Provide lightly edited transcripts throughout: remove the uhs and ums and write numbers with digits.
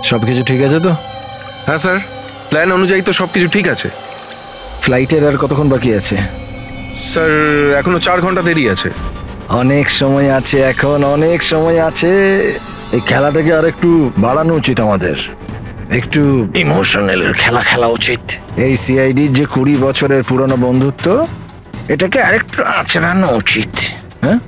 সবকিছু ঠিক আছে তো? হ্যাঁ স্যার, প্ল্যান অনুযায়ী তো সবকিছু ঠিক আছে। ফ্লাইটের আর কতক্ষণ বাকি আছে? স্যার এখনো 4 ঘন্টা দেরি আছে। অনেক সময় আছে, এখন অনেক সময় আছে। এই খেলাটাকে আর একটু বাড়ানো উচিত আমাদের, একটু ইমোশনাল খেলা খেলা উচিত। এই সিআইডির যে 20 বছরের পুরনো বন্ধুত্ব, এটাকে আরেকটু আচড়ানো উচিত। হ্যাঁ,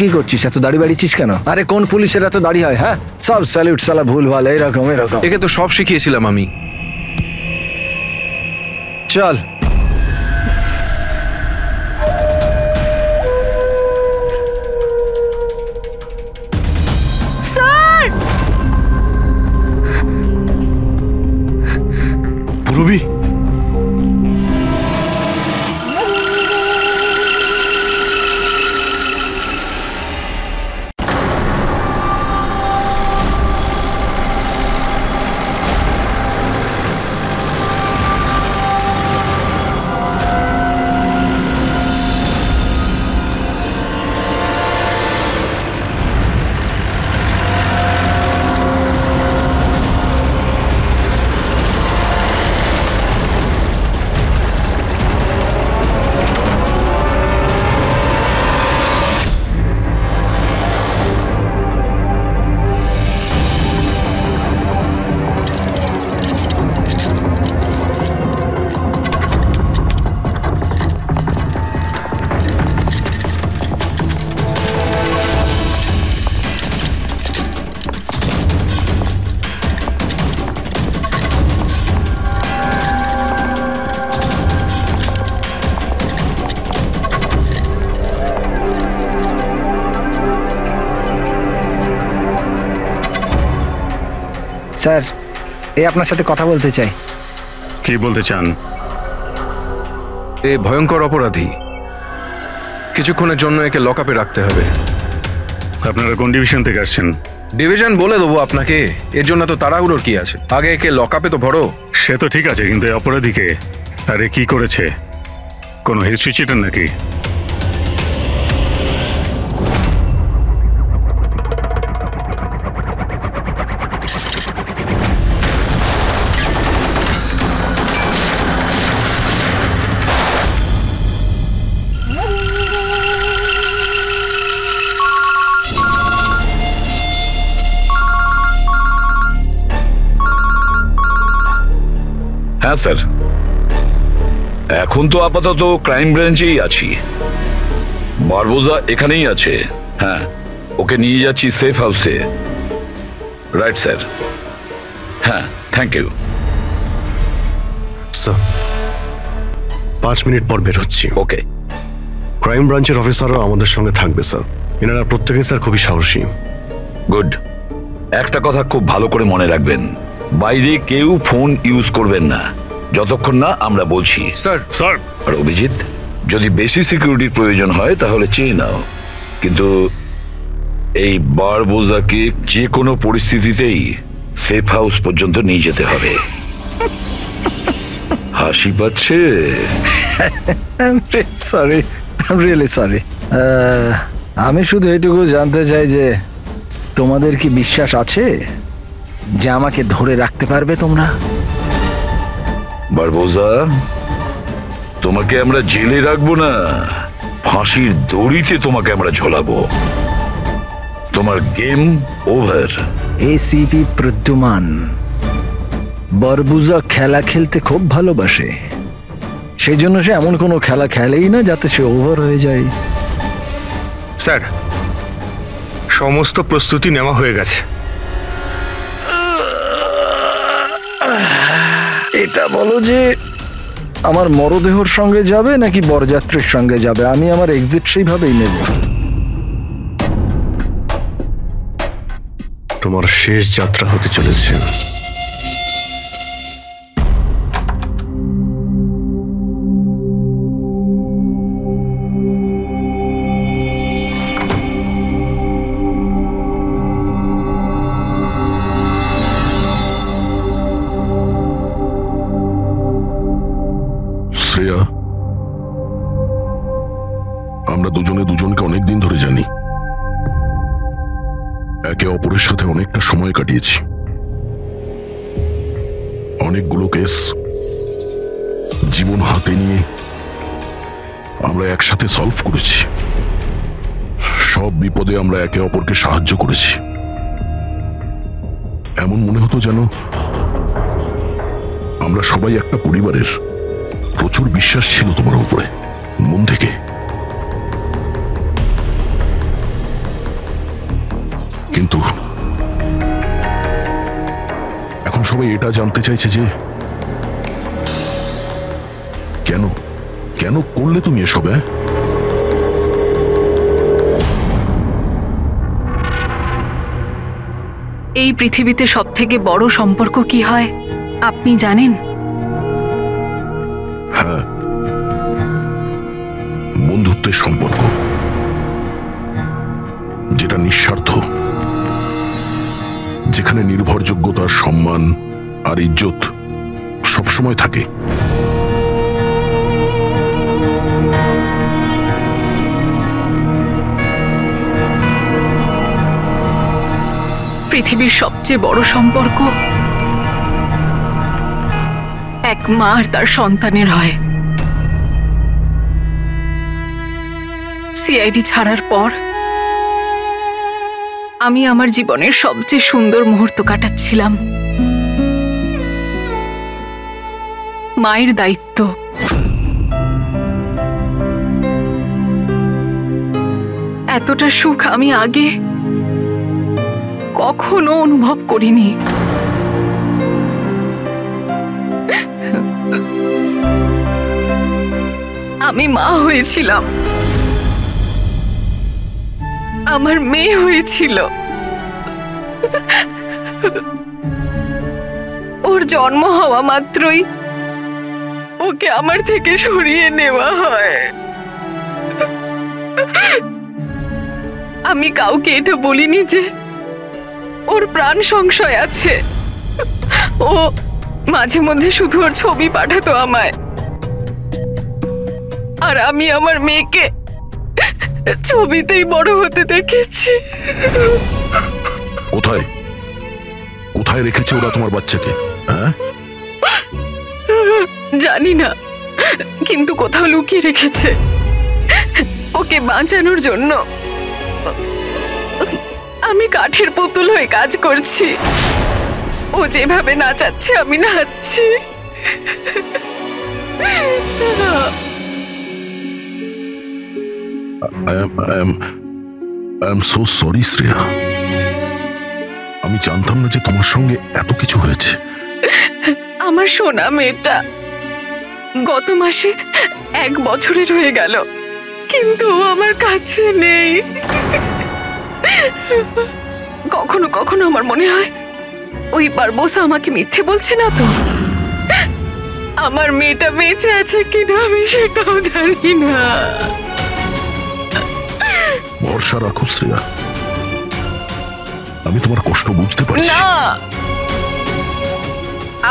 কি করছিস? এত দাড়ি বাড়িছিস কেন? আরে কোন পুলিশের এত দাড়ি হয়? হ্যাঁ, সব স্যালিউট সালা ভুল ভাল এরকম এরকম। একে তো সব শিখিয়েছিলাম আমি। চল। পূরবী, স্যার, এই আপনার সাথে কথা বলতে চাই। কি বলতে চান? এ ভয়ঙ্কর অপরাধী, কিছুক্ষণের জন্য একে লকআপে রাখতে হবে। আপনারা কোন ডিভিশন থেকে আসছেন? ডিভিশন বলে দেবো আপনাকে, এর জন্য তো তাড়াহুড়োর কি আছে? আগে একে লকআপে তো ভরো। সে তো ঠিক আছে, কিন্তু অপরাধীকে আরে কি করেছে? কোনো হিস্ট্রি চিটার নাকি? হ্যাঁ স্যার, এখন তো আপাতত ক্রাইম ব্রাঞ্চেই আছি। বারবোজা এখানেই আছে। হ্যাঁ, ওকে নিয়ে যাচ্ছি সেফ হাউসে। Right sir. হ্যাঁ, থ্যাংক ইউ স্যার। 5 মিনিট পর বের হচ্ছি। ওকে। ক্রাইম ব্রাঞ্চের অফিসারও আমাদের সঙ্গে থাকবে স্যার। এনারা প্রত্যেকেই স্যার খুবই সাহসী। গুড। একটা কথা খুব ভালো করে মনে রাখবেন, বাইরে কেউ ফোন ইউজ করবেন না যতক্ষণ না আমরা বলছি। স্যার। স্যার। আর অভিজিৎ, যদি বেশি সিকিউরিটির প্রয়োজন হয় তাহলে চেয়ে নাও, কিন্তু এই বারবোজাকে যে কোনো পরিস্থিতিতেই সেফ হাউস পর্যন্ত নিয়ে যেতে হবে। হাসি পাচ্ছে? Sorry, really sorry. আমি শুধু এটুকু জানতে চাই যে তোমাদের কি বিশ্বাস আছে যে আমাকে ধরে রাখতে পারবে তোমরা? বারবোজা, তোমাকে আমরা জেলে রাখবো না, ফাঁসির দড়িতে তোমাকে আমরা ঝোলাবো। তোমার গেম ওভার। এসিপি প্রদ্যুমান বারবোজা খেলা খেলতে খুব ভালোবাসে, সেই জন্য সে এমন কোনো খেলা খেলেই না যাতে সে ওভার হয়ে যায়। স্যার, সমস্ত প্রস্তুতি নেওয়া হয়ে গেছে। এটা বলো যে আমার মরদেহর সঙ্গে যাবে নাকি বরযাত্রীর সঙ্গে যাবে? আমি আমার এক্সিট সেইভাবেই নেব। তোমার শেষ যাত্রা হতে চলেছে। শ্রেয়া, আমরা দুজনে দুজনকে অনেকদিন ধরে জানি, একে অপরের সাথে অনেকটা সময় কাটিয়েছি। অনেকগুলো কেস জীবন হাতে নিয়ে আমরা একসাথে সলভ করেছি। সব বিপদে আমরা একে অপরকে সাহায্য করেছি। এমন মনে হতো যেন আমরা সবাই একটা পরিবারের। প্রচুর বিশ্বাস ছিল তোমার উপরে, মন থেকে। কিন্তু এখন সবাই এটা জানতে চাইছে যে কেন কেন করলে তুমি এসব? এই পৃথিবীতে সবথেকে বড় সম্পর্ক কি হয় আপনি জানেন? হ্যাঁ, বন্ধুত্বের সম্পর্ক, যেটা নিঃস্বার্থ, যেখানে নির্ভরযোগ্যতা, সম্মান আর ইজ্জত সবসময় থাকে। পৃথিবীর সবচেয়ে বড় সম্পর্ক এক মা আর তার সন্তানের হয়। সিআইডি ছাড়ার পর আমি আমার জীবনের সবচেয়ে সুন্দর মুহূর্ত কাটাচ্ছিলাম। মায়ের দায়িত্ব, এতটা সুখ আমি আগে কখনো অনুভব করিনি। আমি মা হয়েছিলাম, আমার মেয়ে হয়েছিল। ওর জন্ম হওয়া মাত্রই ওকে আমার থেকে সরিয়ে নেওয়া হয়। আমি কাউকে এটা বলিনি যে ওর প্রাণ সংশয় আছে। ও মাঝে মধ্যে শুধু ওর ছবি পাঠাতো আমায়, আর আমি আমার মেয়েকে ছবিতেই বড় হতে দেখেছি। কোথায় কোথায় রেখেছে ওরা তোমার বাচ্চাকে? হ্যাঁ, জানি না, কিন্তু কোথাও লুকিয়ে রেখেছে ওকে বাঁচানোর জন্য। আমি কাঠের পুতুল হয়ে কাজ করছি, ও যেভাবে নাচাচ্ছে আমি নাচছি। I am so sorry, Shreya. আমি জানতাম না যে তোমার সঙ্গে এত কিছু হয়েছে। আমার সোনা মেয়েটা গত মাসে 1 বছরের হয়ে গেল, কিন্তু ও আমার কাছে নেই। কখনো কখনো আমার মনে হয় ওই বারবোসা আমাকে মিথ্যে বলছে না তো। আমার মেয়েটা বেঁচে আছে কিনা আমি সেটাও জানি না। ভরসা রাখো শ্রেয়া, আমি তোমার কষ্ট বুঝতে পারছি। না,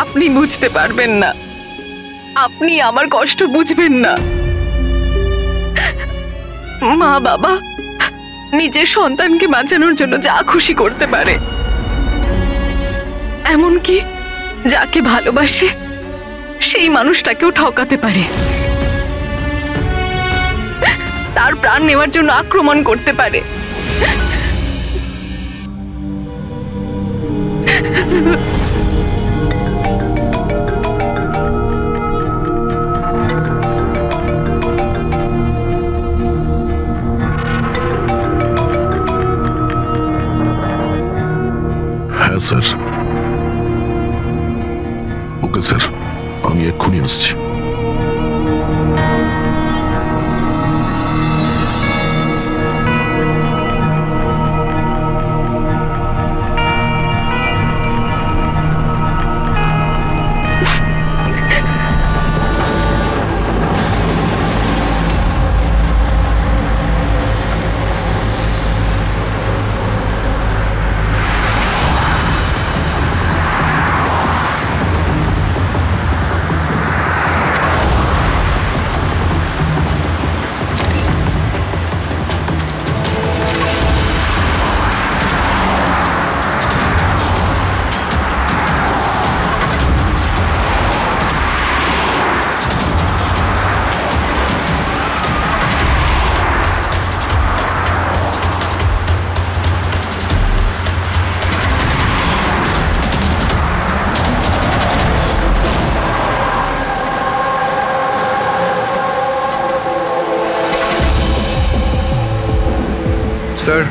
আপনি বুঝতে পারবেন না, আপনি আমার কষ্ট বুঝবেন না। মা বাবা নিজের সন্তানকে বাঁচানোর জন্য যা খুশি করতে পারে, এমনকি যাকে ভালোবাসে সেই মানুষটাকেও ঠকাতে পারে, তার প্রাণ নেওয়ার জন্য আক্রমণ করতে পারে। হ্যাঁ স্যার। ওকে স্যার, আমি এক্ষুনি আসছি। স্যার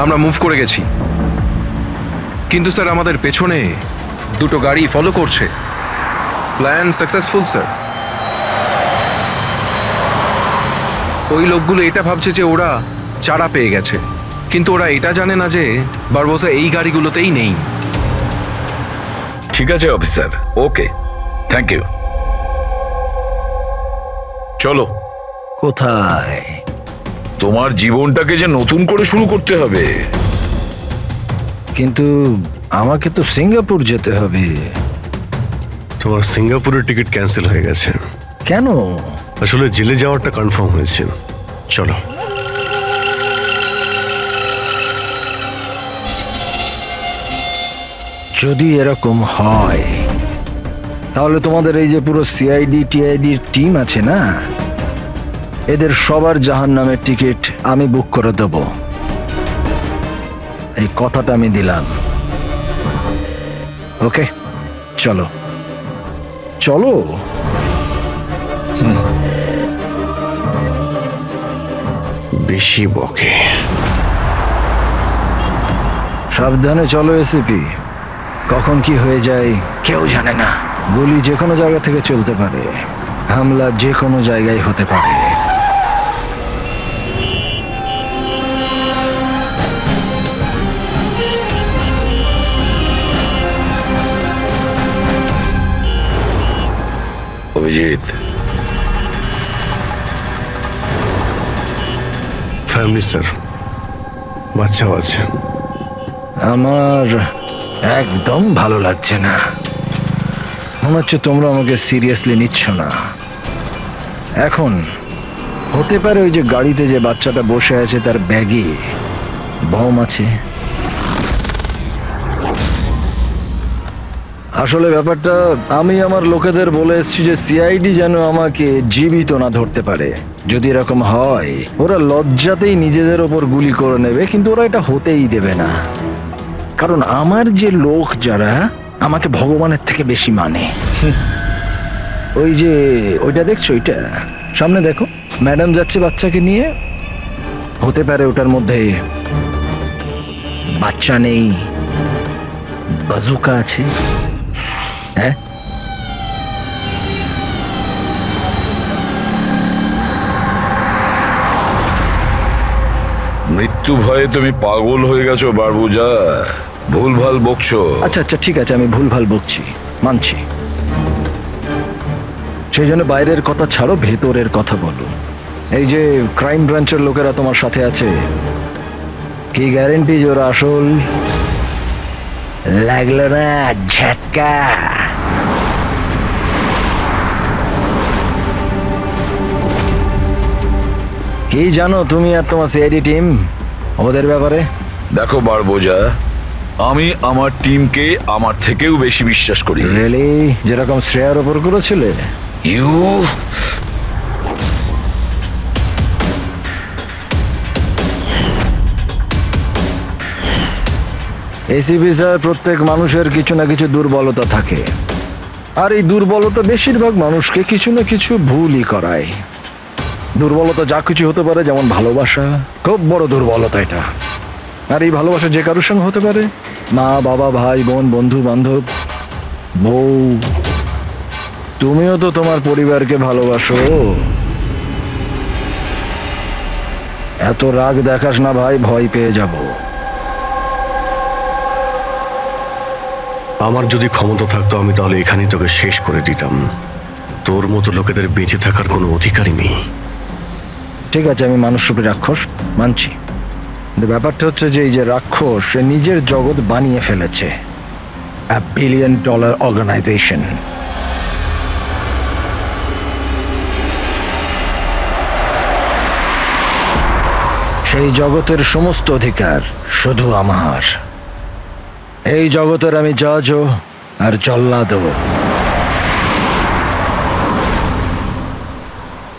আমরা মুভ করে গেছি, কিন্তু স্যার আমাদের পেছনে দুটো গাড়ি ফলো করছে। Plan successful sir. ওই লোকগুলো এটা ভাবছে যে ওরা চারা পেয়ে গেছে, কিন্তু ওরা এটা জানে না যে বারবোসা এই গাড়িগুলোতেই নেই। ঠিক আছে অফিসার, ওকে, থ্যাংক ইউ। চলো। কোথায়? তোমার জীবনটাকে যে নতুন করে শুরু করতে হবে। কিন্তু আমাকে তো সিঙ্গাপুর যেতে হবে। তোমার সিঙ্গাপুরের টিকিট ক্যান্সেল হয়ে গেছে। কেন? আসলে জেলে যাওয়াটা কনফার্ম হয়েছে। চলো। যদি এরকম হয় তাহলে তোমাদের এই যে পুরো সিআইডি টিআইডির টিম আছে না, এদের সবার জাহান্নামের টিকিট আমি বুক করে দেব। এই কথাটা আমি দিলাম। ওকে, চলো চলো। বেশি বকে। সাবধানে চলো এসিপি, কখন কি হয়ে যায় কেউ জানে না। গুলি যে কোনো জায়গা থেকে চলতে পারে, হামলা যে কোনো জায়গায় হতে পারে। অভিজিৎ, ফ্যামিলি স্যার, বাচ্চাও আছে। আমার একদম ভালো লাগছে না। মনে হচ্ছে তোমরা আমাকে সিরিয়াসলি নিচ্ছ না। এখন হতে পারে ওই যে গাড়িতে যে বাচ্চাটা বসে আছে তার ব্যাগে বম আছে। আসলে ব্যাপারটা আমি আমার লোকেদের বলে এসেছি যে সিআইডি যেন আমাকে জীবিত না ধরতে পারে। যদি এরকম হয় ওরা লজ্জাতেই নিজেদের ওপর গুলি করে নেবে, কিন্তু ওরা এটা হতেই দেবে না। কারণ আমার যে লোক যারা আমাকে ভগবানের থেকে বেশি মানে। ওই যে ওইটা দেখছো, ওইটা সামনে দেখো, ম্যাডাম যাচ্ছে বাচ্চাকে নিয়ে। হতে পারে ওটার মধ্যে বাচ্চা নেই, বাজুকা আছে। হ্যাঁ, মৃত্যু ভয়ে তুমি পাগল হয়ে গেছো বারবুজা, ভুলভাল বকছো। আচ্ছা আচ্ছা ঠিক আছে, আমি ভুলভাল বকছি, মানছি। সেই জন্য বাইরের কথা ছাড়ো, ভেতরের কথা বলো। এই যে ক্রাইম ব্রাঞ্চের লোকেরা তোমার সাথে আছে, কি গ্যারেন্টি যে ওরা আসল? লাগলো না ঝটকা? কি জানো তুমি আর তোমার সিআইডি টিম ওদের ব্যাপারে? দেখো বারবোজা, আমি আমার টিমকে আমার থেকেও বেশি বিশ্বাস করি। রিয়েলি? যেরকম শ্রেয়ার ওপর করেছিলে? ইউ এসিপি স্যার, প্রত্যেক মানুষের কিছু না কিছু দুর্বলতা থাকে, আর এই দুর্বলতা বেশিরভাগ মানুষকে কিছু না কিছু ভুলই করায়। দুর্বলতা যা কিছু হতে পারে, যেমন ভালোবাসা, খুব বড় দুর্বলতা এটা। আর এই ভালোবাসা যে কারোর সঙ্গে হতে পারে, মা বাবা, ভাই বোন, বন্ধু বান্ধব, বউ। তুমিও তো তোমার পরিবারকে ভালোবাসো। এত রাগ দেখাস না ভাই, ভয় পেয়ে যাব। আমার যদি ক্ষমতা থাকতো আমি তাহলে এখানেই তোকে শেষ করে দিতাম। তোর মতো লোকেদের বেঁচে থাকার কোনো অধিকারই নেই। ঠিক আছে, আমি মানুষরূপী রাক্ষস মানছি। কিন্তু ব্যাপারটা হচ্ছে যে এই যে রাক্ষস, সে নিজের জগৎ বানিয়ে ফেলেছে, $1 বিলিয়ন অর্গানাইজেশন। সেই জগতের সমস্ত অধিকার শুধু আমার। এই জগতের আমি জজও আর জল্লাদও।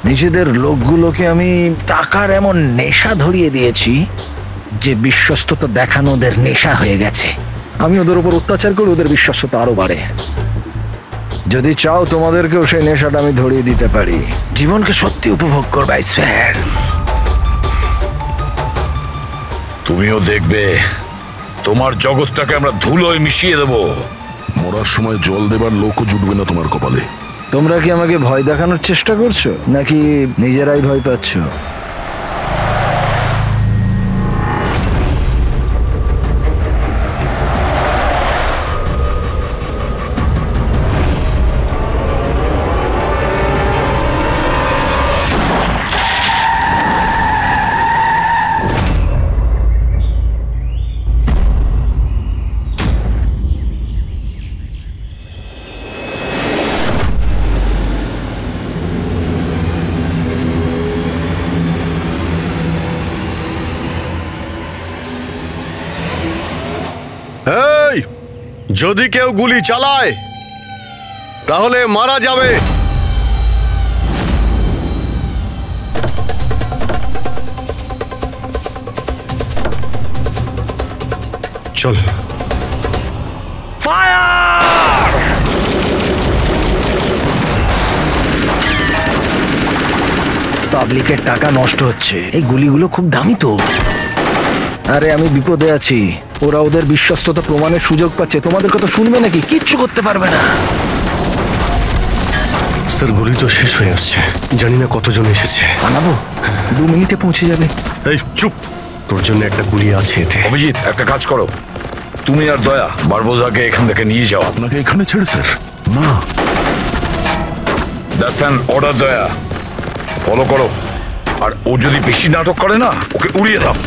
নিজেদের লোকগুলোকে আমি টাকার এমন নেশা ধরিয়ে দিয়েছি যে বিশ্বস্ততা দেখানো ওদের নেশা হয়ে গেছে। আমি ওদের উপর অত্যাচার করে ওদের বিশ্বস্ততা আরো বাড়ে। যদি চাও তোমাদেরকেও সেই নেশাটা আমি ধরিয়ে দিতে পারি। জীবনকে সত্যি উপভোগ করবে স্যার। তুমিও দেখবে তোমার জগৎটাকে আমরা ধুলোয় মিশিয়ে দেব। মরার সময় জল দেবার লোকও জুটবে না তোমার কপালে। তোমরা কি আমাকে ভয় দেখানোর চেষ্টা করছো নাকি নিজেরাই ভয় পাচ্ছ? এই, যদি কেউ গুলি চালায় তাহলে মারা যাবে। চল। পাবলিকের টাকা নষ্ট হচ্ছে, এই গুলিগুলো খুব দামি তো। আরে আমি বিপদে আছি, ওরা ওদের বিশ্বস্ততা প্রমাণের সুযোগ পাচ্ছে। তোমাদের কথা শুনবে নাকি? কিচ্ছু করতে পারবে না। স্যার, গুলি তো শেষ হয়ে আসছে, জানি না কতজন এসেছে। আনাবো, 2 মিনিটে পৌঁছে যাবে। এই চুপ, তোর জন্য একটা গুলি আছে এতে। অভিজিৎ, একটা কাজ করো, তুমি আর দয়া বারবোজাকে এখান থেকে নিয়ে যাও। আপনাকে এখানে ছেড়ে স্যার? না, দ্যাটস অ্যান অর্ডার। দয়া, ফলো করো। আর ও যদি বেশি নাটক করে না, ওকে উড়িয়ে দাও।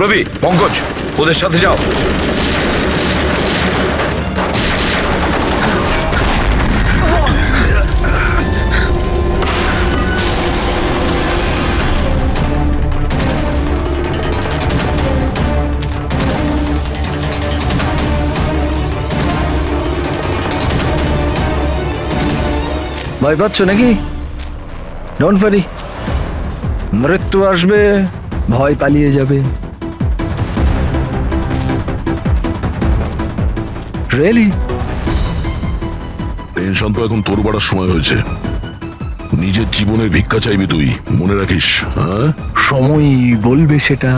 রবি, পঙ্কজ, ওদের সাথে যাও। ভয় পাচ্ছ নাকি? ডোন্ট ওয়ারি, মৃত্যু আসবে, ভয় পালিয়ে যাবে। রিয়েলি? টেনশন তো এখন তোর বাড়ার সময় হয়েছে। নিজের জীবনের ভিক্ষা চাইবি তুই, মনে রাখিস। হ্যাঁ, সময় বলবে সেটা।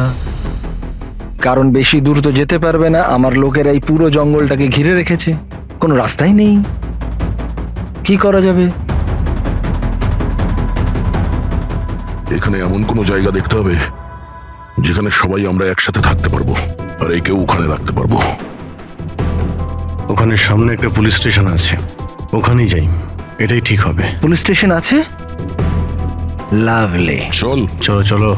কারণ বেশি দূর তো যেতে পারবে না, আমার লোকেরা এই পুরো জঙ্গলটাকে ঘিরে রেখেছে, কোনো রাস্তাই নেই। কি করা যাবে? এখানে এমন কোনো জায়গা দেখতে হবে যেখানে সবাই আমরা একসাথে থাকতে পারবো, আর একেও ওখানে রাখতে পারবো। ওখানে সামনে একটা পুলিশ স্টেশন আছে, ওখানেই যাই, এটাই ঠিক হবে। পুলিশ স্টেশন আছে? লাভলি, চল। চলো চলো।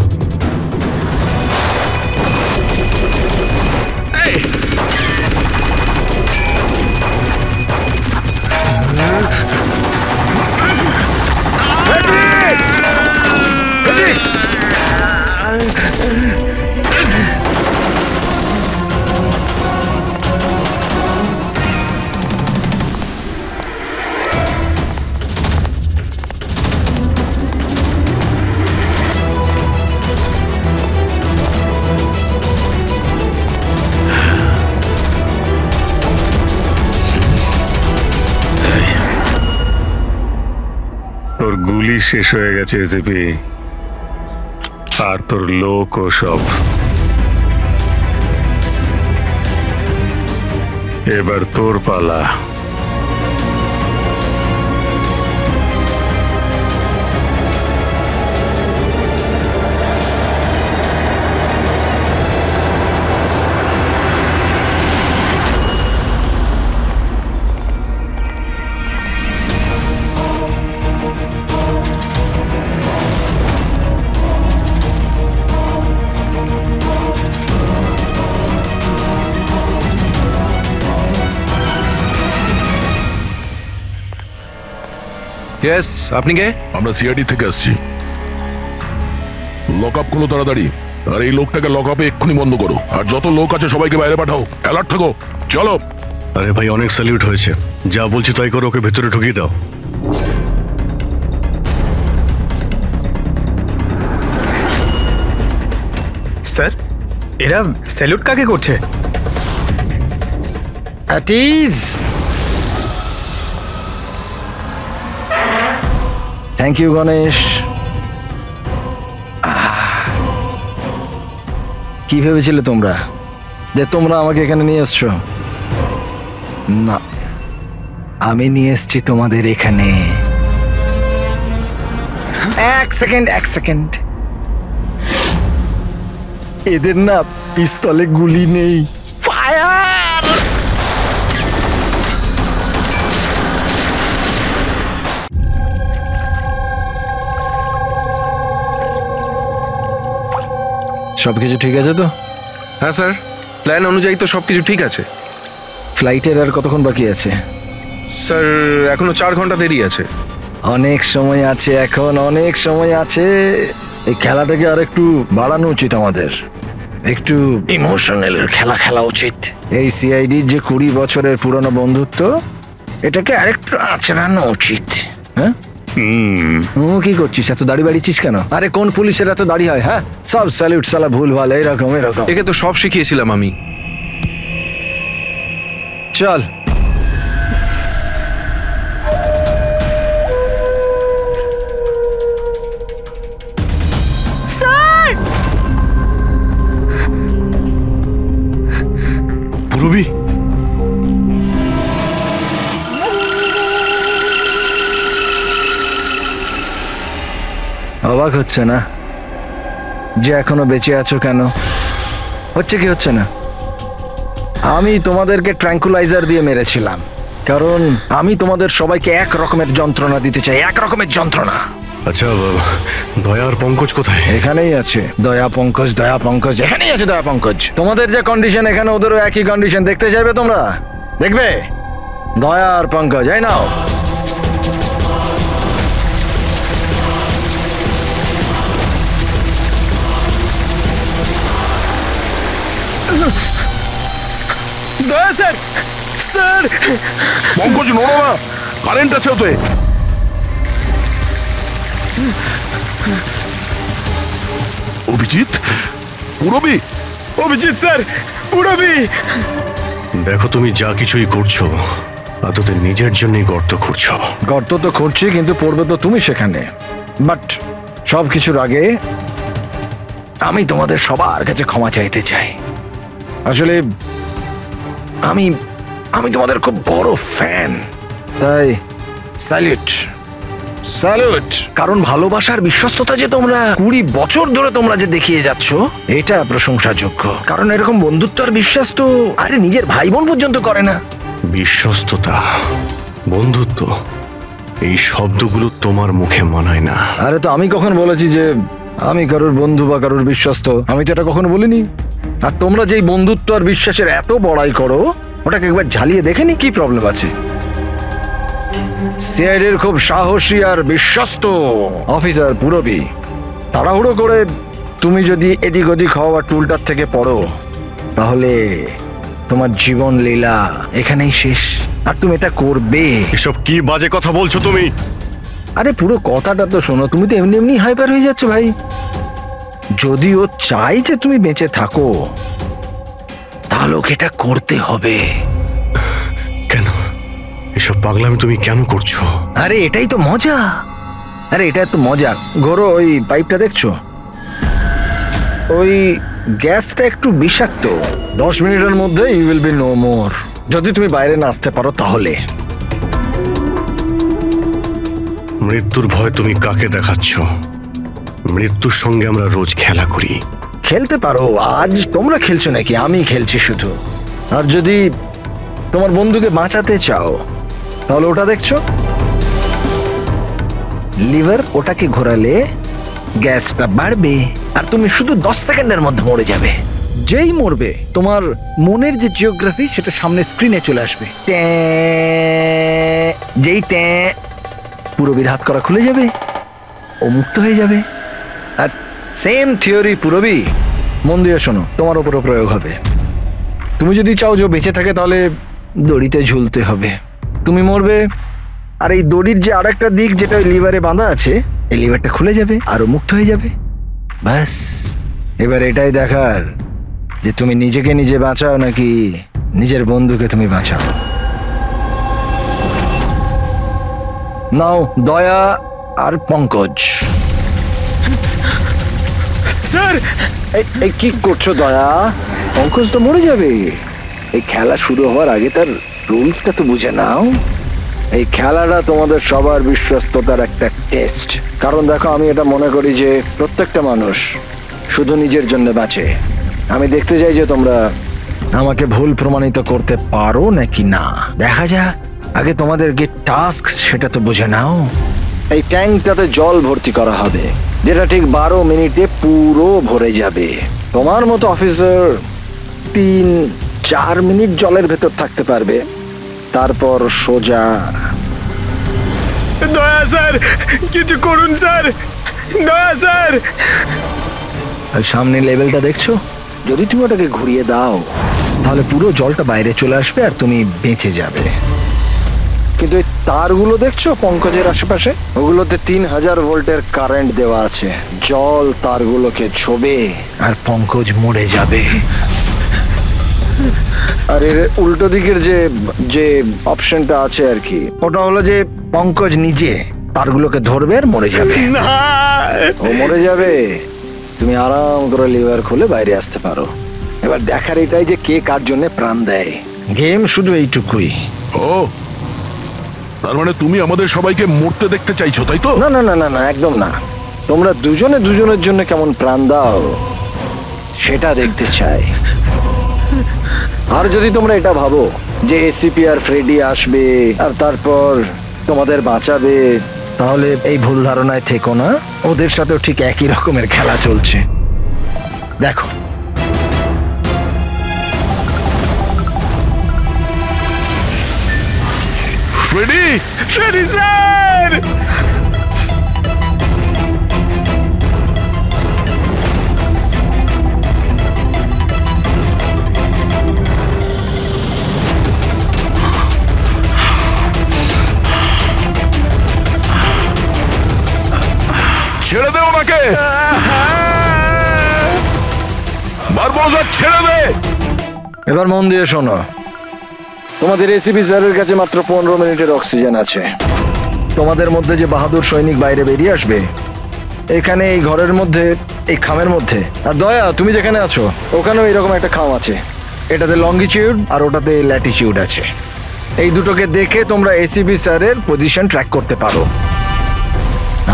তোর গুলি শেষ হয়ে গেছে এসিপি, আর তোর লোক ও সব। এবার তোর পালা। ইয়েস, আপনি কে? আমরা সিআইডি থেকে আসছি। লক আপ করো তাড়াতাড়ি, আর এই লোকটাকে লক আপে এক্ষুনি বন্ধ করো, আর যত লোক আছে সবাইকে বাইরে পাঠাও। অ্যালার্ট থাকো, চলো। আরে ভাই, অনেক স্যালিউট হয়েছে, যা বলছি তাই করো, ওকে ভেতরে ঢুকিয়ে দাও। স্যার, এরা স্যালুট কাকে করছে? Thank you Ganesh. কি ভেবেছিলে তোমরা যে তোমরা আমাকে এখানে নিয়ে এসছো? না, আমি নিয়ে এসছি তোমাদের এখানে। এক সেকেন্ড। এদের না পিস্তলে গুলি নেই। ফায়ার! সবকিছু ঠিক আছে তো? হ্যাঁ স্যার, প্ল্যান অনুযায়ী তো সবকিছু ঠিক আছে। ফ্লাইটের আর কতক্ষণ বাকি আছে? স্যার এখনো 4 ঘন্টা দেরি আছে। অনেক সময় আছে, এখন অনেক সময় আছে। এই খেলাটাকে আর একটু বাড়ানো উচিত আমাদের। একটু ইমোশনাল খেলা খেলা উচিত। এই সিআইডির যে 20 বছরের পুরনো বন্ধুত্ব, এটাকে আরেকটু আচড়ানো উচিত। হ্যাঁ, কি করছিস? এত দাড়ি বাড়িছিস কেন? আরে কোন পুলিশের এত দাড়ি হয়? হ্যাঁ, সব স্যালুট সালা ভুল ভাল এরকম। একে তো সব শিখিয়েছিলাম আমি। চল। পুরবি, অবাক হচ্ছে না যে এখনো বেঁচে আছো? কেন হচ্ছে কি হচ্ছে না? আমি তোমাদেরকে ট্র্যাঙ্কুলাইজার দিয়ে মেরেছিলাম, কারণ আমি তোমাদের সবাইকে এক রকমের যন্ত্রণা দিতে চাই, এক রকমের যন্ত্রণা। আচ্ছা দয়া আর পঙ্কজ কোথায়? এখানেই আছে দয়া পঙ্কজ, এখানেই আছে দয়া পঙ্কজ। তোমাদের যে কন্ডিশন, এখানে ওদেরও একই কন্ডিশন। দেখতে চাইবে তোমরা? দেখবে? দয়া আর পঙ্কজ, এই নাও। দয়া স্যার, স্যার পঙ্কজ নড়ো না, কারেন্ট আছে ওতে। অভিজিৎ, পুরবি। অভিজিৎ স্যার, পুরবি। দেখো, তুমি যা কিছুই করছো আদতে নিজের জন্যই গর্ত খুঁড়ছো। গর্ত তো খুঁড়ছি, কিন্তু পড়বে তো তুমি সেখানে। বাট সব কিছুর আগে আমি তোমাদের সবার কাছে ক্ষমা চাইতে চাই। আসলে আমি আমি তোমাদের খুব বড় ফ্যান, তাই স্যালুট। কারণ ভালোবাসার বিশ্বস্ততা যে তোমরা 20 বছর ধরে তোমরা যে দেখিয়ে যাচ্ছ, এটা প্রশংসাযোগ্য। কারণ এরকম বন্ধুত্ব আর বিশ্বাস তো আরে নিজের ভাই বোন পর্যন্ত করে না। বিশ্বস্ততা, বন্ধুত্ব, এই শব্দগুলো তোমার মুখে মানায় না। আরে তো আমি কখন বলেছি যে আমি কারোর বন্ধু বা কারোর বিশ্বস্ত? আমি তো এটা কখনো বলিনি। আর তোমরা যেই বন্ধুত্ব আর বিশ্বাসের এত বড়াই করো, ওটাকে একবার ঝালিয়ে দেখেনি কি প্রবলেম আছে? সিআইডির খুব সাহসী আর বিশ্বস্ত অফিসার পুরবি, তাড়াহুড়ো করে তুমি যদি এদিক ওদিক হওয়া টুলটার থেকে পড়ো, তাহলে তোমার জীবন লীলা এখানেই শেষ। আর তুমি এটা করবে। এসব কি বাজে কথা বলছো তুমি? আরে পুরো কথাটা তো শোনো। তুমি তো এমনি এমনি হাইপার হয়ে যাচ্ছ ভাই। যদি ও চাই যে তুমি বেঁচে থাকো, তাহলে ওকে এটা করতে হবে। কেন এসব পাগলামি তুমি কেন করছো? আরে এটাই তো মজা। এটা তো মজা। ঘোরো, ওই পাইপটা দেখছো? ওই গ্যাসটা একটু বিষাক্ত। 10 মিনিটের মধ্যে you will be no more. যদি তুমি বাইরে না আসতে পারো তাহলে। মৃত্যুর ভয় তুমি কাকে দেখাচ্ছ? মৃত্যুর সঙ্গে আমরা রোজ খেলা করি। খেলতে পারো। আজ তোমরা খেলছো নাকি? আমি খেলছি শুধু। আর যদি তোমার বন্ধুকে বাঁচাতে চাও, তাহলে ওটা দেখছো লিভার, ওটাকে ঘোরালে গ্যাসটা বাড়বে আর তুমি শুধু 10 সেকেন্ডের মধ্যে মরে যাবে। যেই মরবে, তোমার মনের যে জিওগ্রাফি সেটা সামনে স্ক্রিনে চলে আসবে। যেই পুরবীর হাত করা খুলে যাবে, ও মুক্ত হয়ে যাবে। আর সেম থিওরি পুরবি, মন দিয়ে শোনো, তোমার উপরও প্রয়োগ হবে। তুমি যদি চাও যে বেঁচে থাকে, তাহলে দড়িতে ঝুলতে হবে। তুমি মরবে, আর এই দড়ির যে আরেকটা দিক যেটা লিভারে বাঁধা আছে, এই লিভারটা খুলে যাবে আর ও মুক্ত হয়ে যাবে। ব্যাস, এবার এটাই দেখার যে তুমি নিজেকে নিজে বাঁচাও নাকি নিজের বন্ধুকে তুমি বাঁচাও। নাও দয়া আর পঙ্কজ। স্যার এই কি করছো দয়া? পঙ্কজ তো মরে যাবে। এই খেলা শুরু হওয়ার আগে তার রুলসটা তো বুঝে নাও। এই খেলাটা তোমাদের সবার বিশ্বস্ততার একটা টেস্ট। কারণ দেখো, আমি এটা মনে করি যে প্রত্যেকটা মানুষ শুধু নিজের জন্য বাঁচে। আমি দেখতে চাই যে তোমরা আমাকে ভুল প্রমাণিত করতে পারো নাকি না। দেখা যাক। আগে তোমাদের কি টাস্ক সেটা তো বুঝে নাও। এই ট্যাঙ্কটাতে জল ভর্তি করা হবে, যেটা ঠিক 12 মিনিটে পুরো ভরে যাবে। তোমার মতো অফিসার 3-4 মিনিট জলের ভেতর থাকতে পারবে, তারপর সোজা। দয়া স্যার, কিছু করুন স্যার, দয়া স্যার। সামনে লেভেলটা দেখছো? যদি তুমি ওটাকে ঘুরিয়ে দাও তাহলে পুরো জলটা বাইরে চলে আসবে আর তুমি বেঁচে যাবে। কিন্তু এই তারগুলো দেখছো পঙ্কজের আশেপাশে? ওগুলোতে 3000 ভোল্টের কারেন্ট দেওয়া আছে। জল তারগুলোকে ছোবে আর পঙ্কজ মরে যাবে। আর এর উল্টো দিকের যে অপশনটা আছে আর কি, ওটা হলো যে পঙ্কজ নিজে তারগুলোকে ধরবে আর মরে যাবে। ও মরে যাবে, তুমি আরাম করে লিভার খুলে বাইরে আসতে পারো। এবার দেখার এটাই যে কে কার জন্য প্রাণ দেয়। গেম শুধু এইটুকুই। ও, তার মানে তুমি আমাদের সবাইকে মরতে দেখতে চাইছো, তাই তো? না না না না না, একদম না। তোমরা দুজনে দুজনের জন্য কেমন প্রাণ দাও সেটা দেখতে চাই। আর যদি তোমরা এটা ভাবো যে এসিপি আর ফ্রেডি আসবে আর তারপর তোমাদের বাঁচাবে, তাহলে এই ভুল ধারণায় থেকো না। ওদের সাথেও ঠিক একই রকমের খেলা চলছে। দেখো, ফ্রেডি, ফ্রেডি স্যার! ছেড়ে দে ওনাকে, বারবোজা ছেড়ে দে। এবার মন দিয়ে শোনো। তোমাদের এসিপি স্যারের কাছে মাত্র 15 মিনিটের অক্সিজেন আছে। তোমাদের মধ্যে যে বাহাদুর সৈনিক বাইরে বেরিয়ে আসবে, এখানে এই ঘরের মধ্যে, এই খামের মধ্যে। আর দয়া, তুমি যেখানে আছো ওখানেও এরকম একটা খাম আছে। এটাতে লঙ্গিটিউড আর ওটাতে ল্যাটিটিউড আছে। এই দুটোকে দেখে তোমরা এসিপি স্যারের পজিশন ট্র্যাক করতে পারো।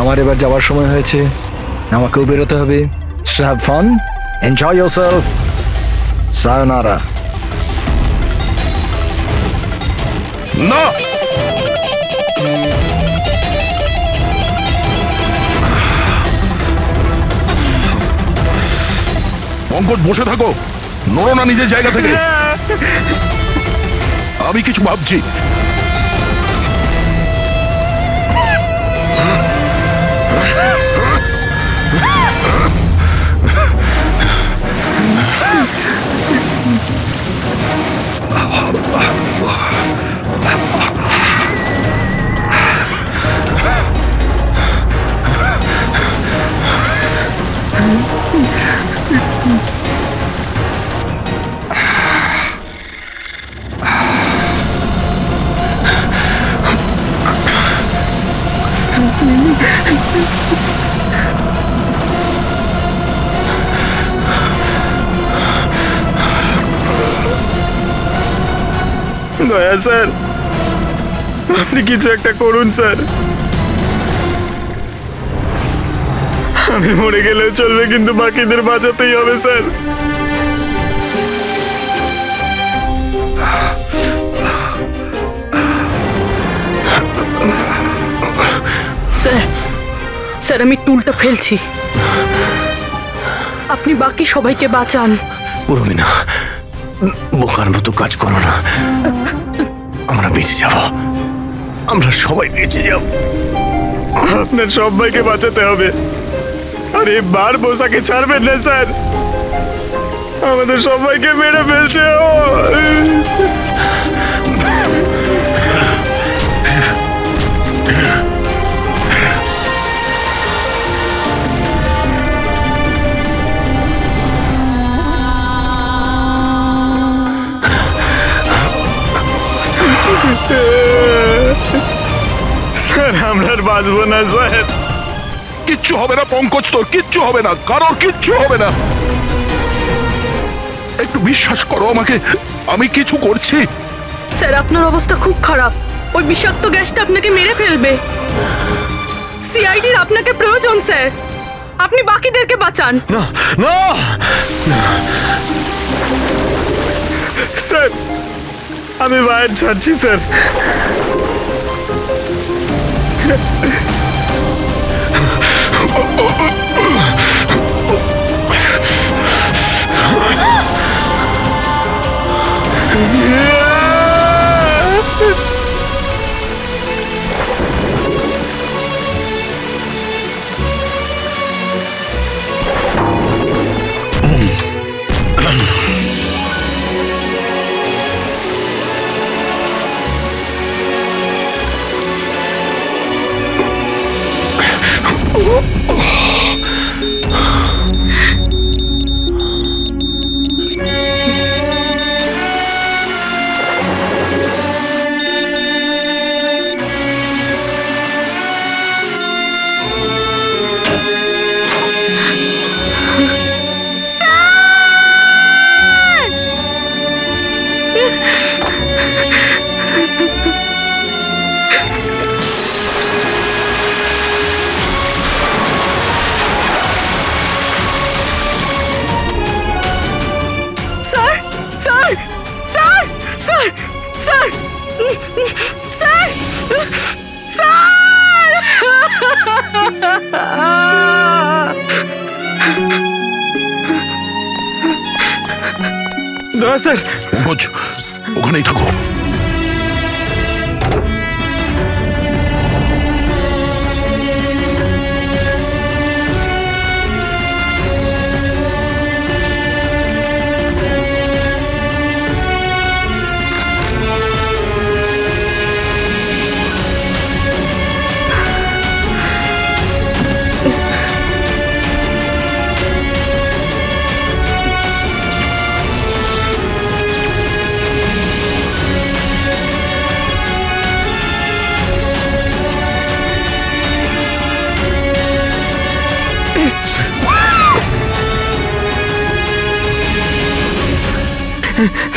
আমার এবার যাওয়ার সময় হয়েছে, আমাকেও বেরোতে হবে। Have fun, enjoy yourself, সায়োনারা। না, পঙ্কজ বসে থাকো, নড়ো না নিজের জায়গা থেকে। আমি কিছু ভাবছি। দয়া স্যার, আপনি কিছু একটা করুন স্যার। আমি মরে গেলেও চলবে, কিন্তু বাকিদের বাঁচাতেই হবে স্যার। স্যার, স্যার আমি টুলটা ফেলছি, আপনি বাকি সবাইকে বাঁচান। পুরমিনা, বোকার মতো কাজ করো না। আমরা বেঁচে যাব, আমরা সবাই বেঁচে যাব। আপনার সবাইকে বাঁচাতে হবে। আর এই বারবোজাকে ছাড়বেন না স্যার, আমাদের সবাইকে মেরে ফেলছে ও। স্যার আমরা আর বাঁচবো না স্যার, কিচ্ছু হবে না পঙ্কজ, তোর কিচ্ছু হবে না, কারোর কিচ্ছু হবে না। একটু বিশ্বাস করো আমাকে, আমি কিছু করছি। স্যার আপনার অবস্থা খুব খারাপ, ওই বিষাক্ত গ্যাসটা আপনাকে মেরে ফেলবে। সিআইডির আপনাকে প্রয়োজন স্যার, আপনি বাকিদেরকে বাঁচান। না না স্যার আমি বাইরে ছাড়ছি স্যার। দয়া স্যার। পঙ্কজ ওখানেই থাকো।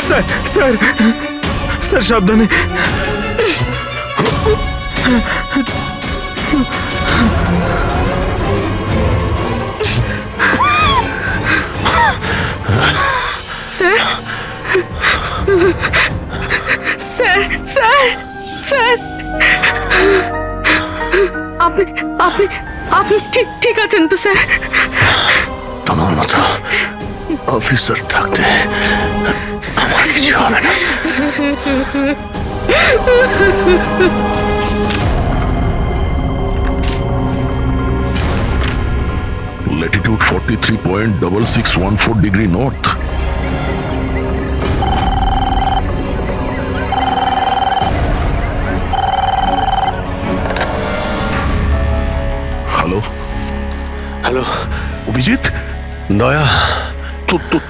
স্যার স্যার স্যার সাবধানে। স্যার স্যার স্যার স্যার আপনি আপনি আপনি ঠিক আছেন তো স্যার? তোমার মতো অফিসার থাকতে আমার কিছু হবে না। Latitude 43.6614 degree north. Hello hello Abhijit, দয়া,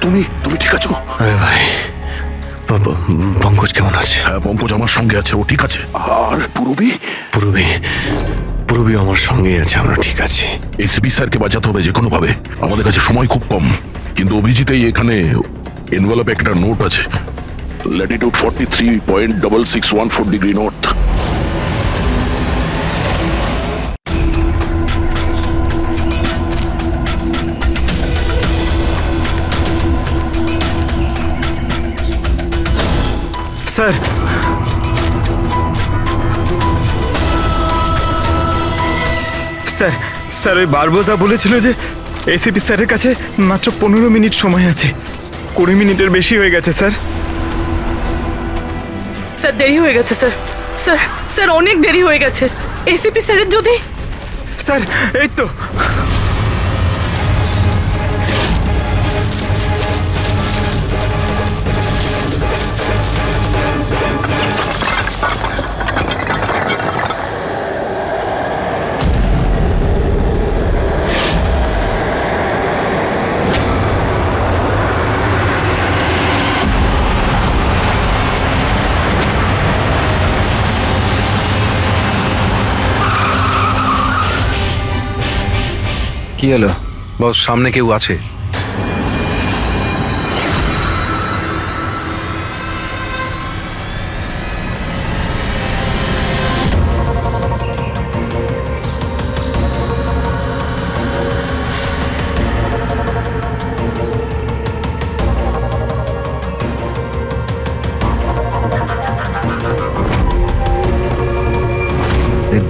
তুমি ঠিক আছো? আরে ভাই পঙ্কজ কেমন আছে? হ্যাঁ পঙ্কজ আমার সঙ্গে আছে, ও ঠিক আছে। আর পূরবী? পূরবী আমার সঙ্গেই আছে, আমরা ঠিক আছি। এসপি স্যারকে বাঁচাতে হবে যে কোনো ভাবে, আমাদের কাছে সময় খুব কম। কিন্তু অভিজিতেই এখানে এনভেলপে একটা নোট আছে, Latitude 43.6614 degree north. Sir sir sir ওই বারবোজা বলেছিল যে এসিপি স্যারের কাছে মাত্র 15 মিনিট সময় আছে। 20 মিনিটের বেশি হয়ে গেছে স্যার। স্যার দেরি হয়ে গেছে স্যার। স্যার স্যার অনেক দেরি হয়ে গেছে। এসিপি স্যারের যদি স্যার এই তো কি হলো? বস, সামনে কেউ আছে।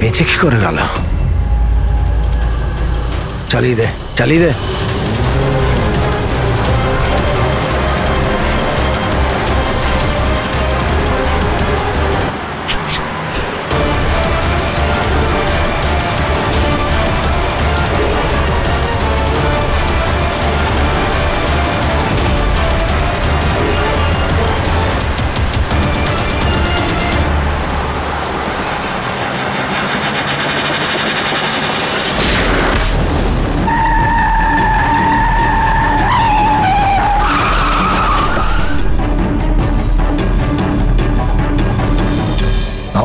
বেঁচে কি করে গেল? চালিয়ে দে, চালিয়ে দে।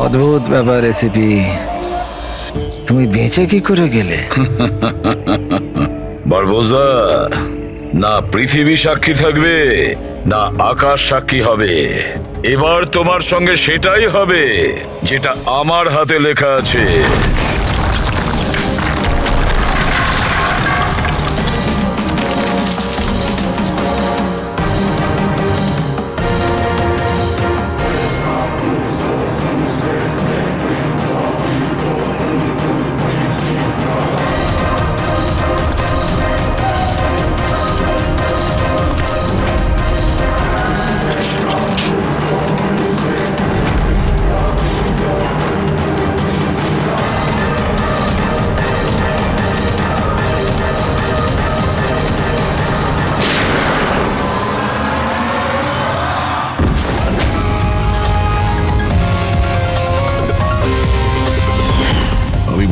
অদ্ভুত ব্যাপার রেসিপি, তুমি বেঁচে কি করে গেলে? বারবোজা, না পৃথিবী সাক্ষী থাকবে না আকাশ সাক্ষী হবে। এবার তোমার সঙ্গে সেটাই হবে যেটা আমার হাতে লেখা আছে।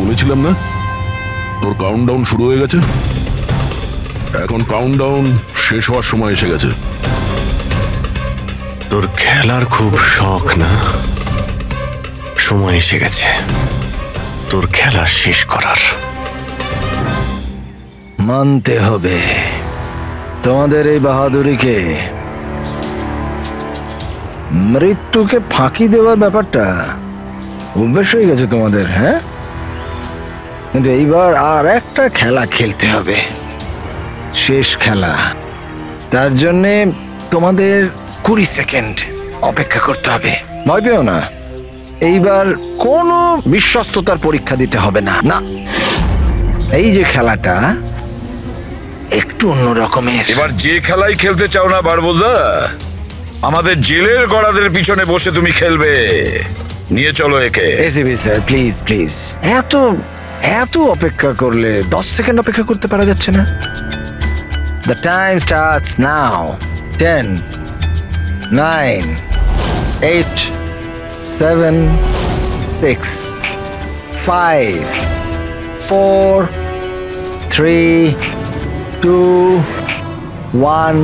বলেছিলাম না তোর কাউন্টডাউন শুরু হয়ে গেছে। এখন কাউন্টডাউন শেষ হওয়ার সময় এসে গেছে। তোর খেলার খুব শখ না? সময় এসে গেছে তোর খেলা শেষ করার। মানতে হবে তোমাদের এই বাহাদুরিকে। মৃত্যুকে ফাঁকি দেওয়ার ব্যাপারটা অভ্যেস হয়ে গেছে তোমাদের, হ্যাঁ? কিন্তু এইবার আর একটা খেলা খেলতে হবে, শেষ খেলা। তার জন্যে তোমাদের 20 সেকেন্ড অপেক্ষা করতে হবে। ভয় পেও না, এইবার কোনো বিশ্বস্ততার পরীক্ষা দিতে হবে না। না, এই যে খেলাটা একটু অন্য রকমের। এবার যে খেলাই খেলতে চাও না বারবোজা, আমাদের জেলের গড়াদের পিছনে বসে তুমি খেলবে। নিয়ে চলো একে। এসিবি স্যার, প্লিজ প্লিজ, এত অপেক্ষা করলে 10 সেকেন্ড অপেক্ষা করতে পারা যাচ্ছে না? The time starts now. 10, 9, 8, 7, 6, 5, 4, 3, 2, 1.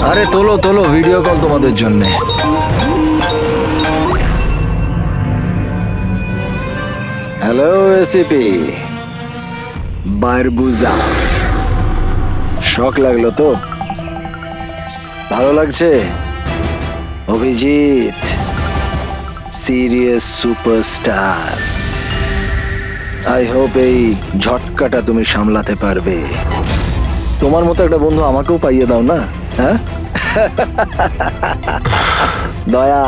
আরে তোলো তোলো, ভিডিও কল তোমাদের জন্য। হ্যালো এসিপি বারবুজা, শখ লাগলো তো? ভালো লাগছে? Abhijit serious superstar, I hope এই ঝটকাটা তুমি সামলাতে পারবে। তোমার মতো একটা বন্ধু আমাকেও পাইয়ে দাও না, হ্যাঁ? দয়া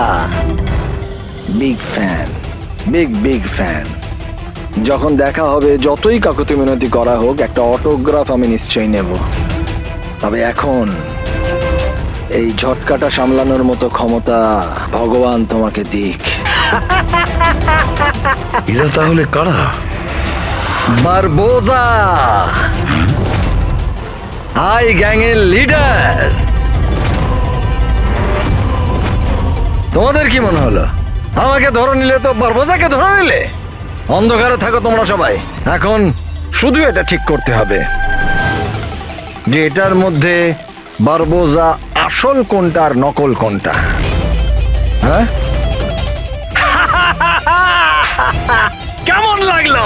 বিগ ফ্যান, বিগ ফ্যান। যখন দেখা হবে, যতই কাকুতি মিনতি করা হোক, একটা অটোগ্রাফ আমি নিশ্চয়ই নেব। তবে এখন এই ঝটকাটা সামলানোর মতো ক্ষমতা ভগবান তোমাকে দিক। এরা তাহলে কারা? বারবোজা, হাই গ্যাং এর লিডার। তোমাদের কি মনে হলো আমাকে ধরে নিলে তো বারবোজাকে ধরে নিলে? অন্ধকারে থাকো তোমরা সবাই। এখন শুধু এটা ঠিক করতে হবে যে এটার মধ্যে বারবোজা আসল কোনটা আর নকল কোনটা। হ্যাঁ কেমন লাগলো?